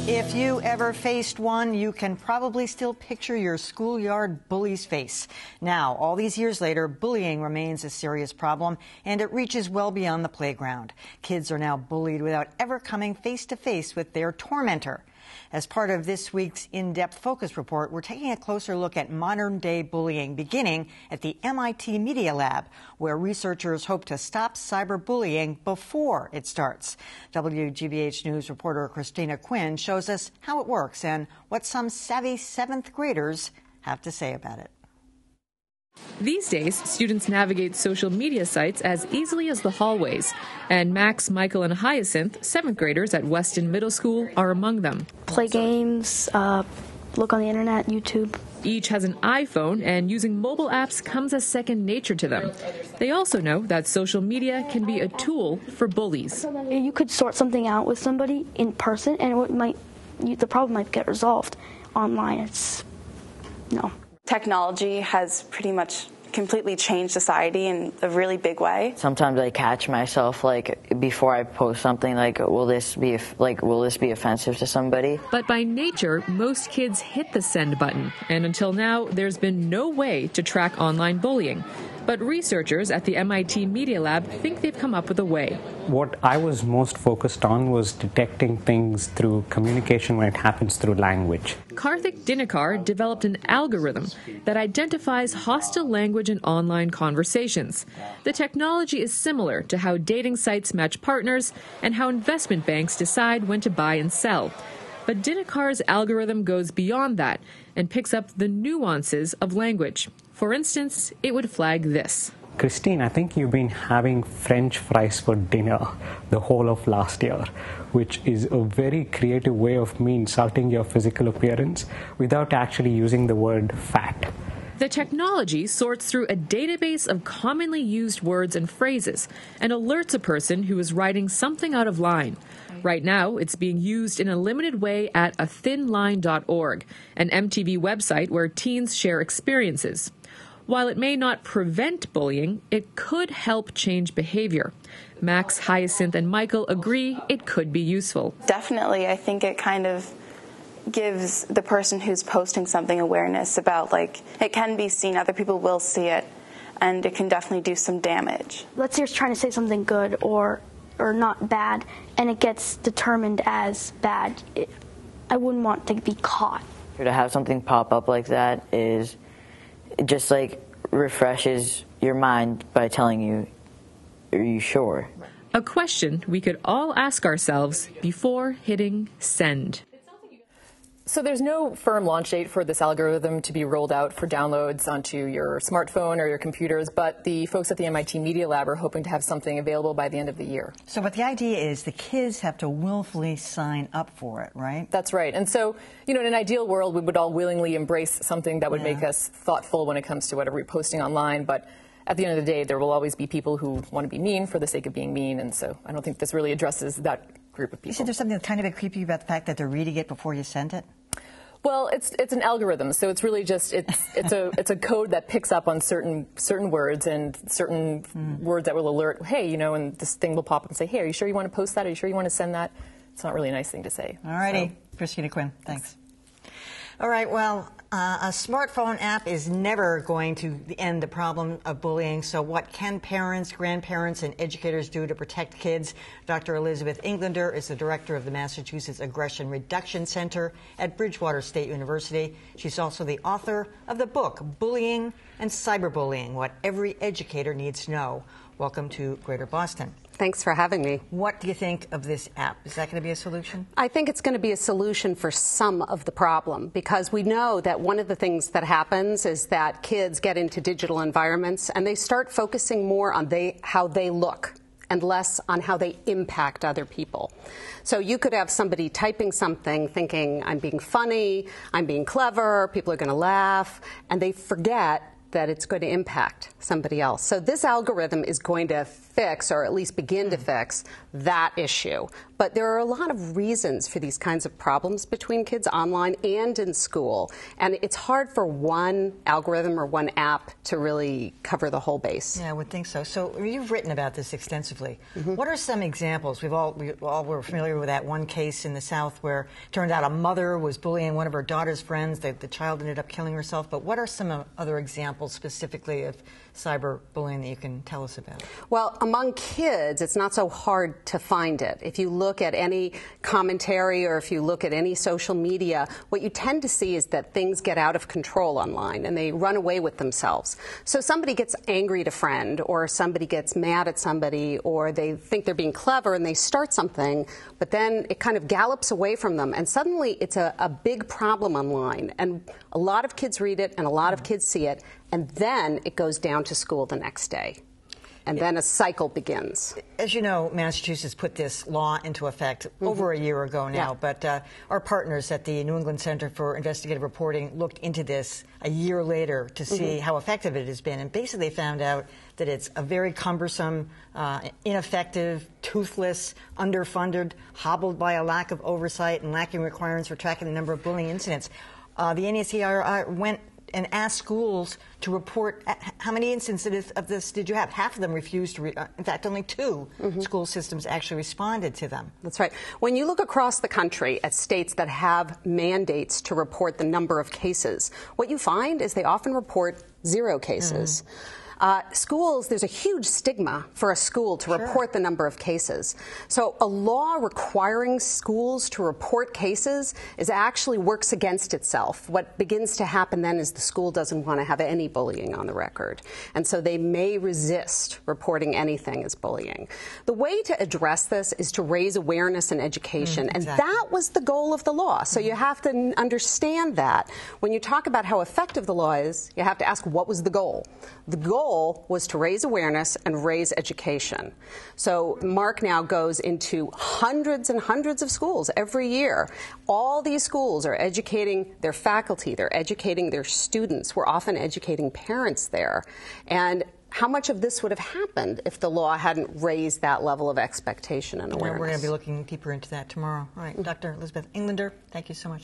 If you ever faced one, you can probably still picture your schoolyard bully's face. Now, all these years later, bullying remains a serious problem, and it reaches well beyond the playground. Kids are now bullied without ever coming face to face with their tormentor. As part of this week's in-depth focus report, we're taking a closer look at modern-day bullying, beginning at the MIT Media Lab, where researchers hope to stop cyberbullying before it starts. WGBH News reporter Christina Quinn shows us how it works and what some savvy seventh graders have to say about it. These days, students navigate social media sites as easily as the hallways, and Max, Michael, and Hyacinth, seventh graders at Weston Middle School, are among them. Play games, look on the internet, YouTube. Each has an iPhone, and using mobile apps comes as second nature to them. They also know that social media can be a tool for bullies. You could sort something out with somebody in person, and the problem might get resolved. Online, no. Technology has pretty much completely changed society in a really big way. Sometimes I catch myself, before I post something, will this be offensive to somebody? But by nature, most kids hit the send button, and until now, there's been no way to track online bullying. But researchers at the MIT Media Lab think they've come up with a way. What I was most focused on was detecting things through communication when it happens through language. Karthik Dinakar developed an algorithm that identifies hostile language in online conversations. The technology is similar to how dating sites match partners and how investment banks decide when to buy and sell. But Dinakar's algorithm goes beyond that and picks up the nuances of language. For instance, it would flag this. Christine, I think you've been having French fries for dinner the whole of last year, which is a very creative way of me insulting your physical appearance without actually using the word fat. The technology sorts through a database of commonly used words and phrases and alerts a person who is writing something out of line. Right now, it's being used in a limited way at athinline.org, an MTV website where teens share experiences. While it may not prevent bullying, it could help change behavior. Max, Hyacinth, and Michael agree it could be useful. Definitely, I think it kind of gives the person who's posting something awareness about, it can be seen, other people will see it, and it can definitely do some damage. Let's say you're trying to say something good or not bad, and it gets determined as bad. I wouldn't want to be caught. To have something pop up like that is just refreshes your mind by telling you, are you sure? A question we could all ask ourselves before hitting send. So there's no firm launch date for this algorithm to be rolled out for downloads onto your smartphone or your computers, but the folks at the MIT Media Lab are hoping to have something available by the end of the year. So what the idea is, the kids have to willfully sign up for it, right? That's right. And so, in an ideal world, we would all willingly embrace something that would make us thoughtful when it comes to whatever we're posting online, but at the end of the day, there will always be people who want to be mean for the sake of being mean, and so I don't think this really addresses that group of people. You said there's something kind of creepy about the fact that they're reading it before you send it? Well, it's an algorithm, so it's really just it's a code that picks up on certain words and certain words that will alert, hey, and this thing will pop up and say, hey, are you sure you want to post that? Are you sure you want to send that? It's not really a nice thing to say. All righty, so. Christina Quinn, thanks. All right, well, a smartphone app is never going to end the problem of bullying, so what can parents, grandparents, and educators do to protect kids? Dr. Elizabeth Englander is the director of the Massachusetts Aggression Reduction Center at Bridgewater State University. She's also the author of the book, Bullying and Cyberbullying, What Every Educator Needs to Know. Welcome to Greater Boston. Thanks for having me. What do you think of this app? Is that going to be a solution? I think it's going to be a solution for some of the problem, because we know that one of the things that happens is that kids get into digital environments and they start focusing more on how they look and less on how they impact other people. So you could have somebody typing something thinking, I'm being funny, I'm being clever, people are going to laugh, and they forget that it's going to impact somebody else. So this algorithm is going to fix, or at least begin to fix, that issue But there are a lot of reasons for these kinds of problems between kids online and in school. And it's hard for one algorithm or one app to really cover the whole base. Yeah, I would think so. So you've written about this extensively. What are some examples? We all were familiar with that one case in the South where it turned out a mother was bullying one of her daughter's friends. The child ended up killing herself. But what are some other examples specifically of cyberbullying that you can tell us about? Well, among kids, it's not so hard to find it. If you look at any commentary or if you look at any social media, what you tend to see is that things get out of control online and they run away with themselves. So somebody gets angry at a friend, or somebody gets mad at somebody, or they think they're being clever and they start something, but then it kind of gallops away from them, and suddenly it's a big problem online. And a lot of kids read it and a lot of kids see it, and then it goes down to school the next day. And then a cycle begins. As you know, Massachusetts put this law into effect over a year ago now, but our partners at the New England Center for Investigative Reporting looked into this a year later to see how effective it has been, and basically found out that it's a very cumbersome, ineffective, toothless, underfunded, hobbled by a lack of oversight and lacking requirements for tracking the number of bullying incidents. The NECR went and asked schools to report how many instances of this did you have. Half of them refused to, in fact, only 2 school systems actually responded to them. That's right. When you look across the country at states that have mandates to report the number of cases, what you find is they often report 0 cases. Schools, there's a huge stigma for a school to report the number of cases. So a law requiring schools to report cases actually works against itself. What begins to happen then is the school doesn't want to have any bullying on the record. And so they may resist reporting anything as bullying. The way to address this is to raise awareness and education. And that was the goal of the law. So you have to understand that. When you talk about how effective the law is, you have to ask, what was the goal? The goal was to raise awareness and raise education. So Mark now goes into hundreds and hundreds of schools every year. All these schools are educating their faculty, they're educating their students, we're often educating parents there. And how much of this would have happened if the law hadn't raised that level of expectation and awareness? We're going to be looking deeper into that tomorrow. All right, Dr. Elizabeth Englander, thank you so much.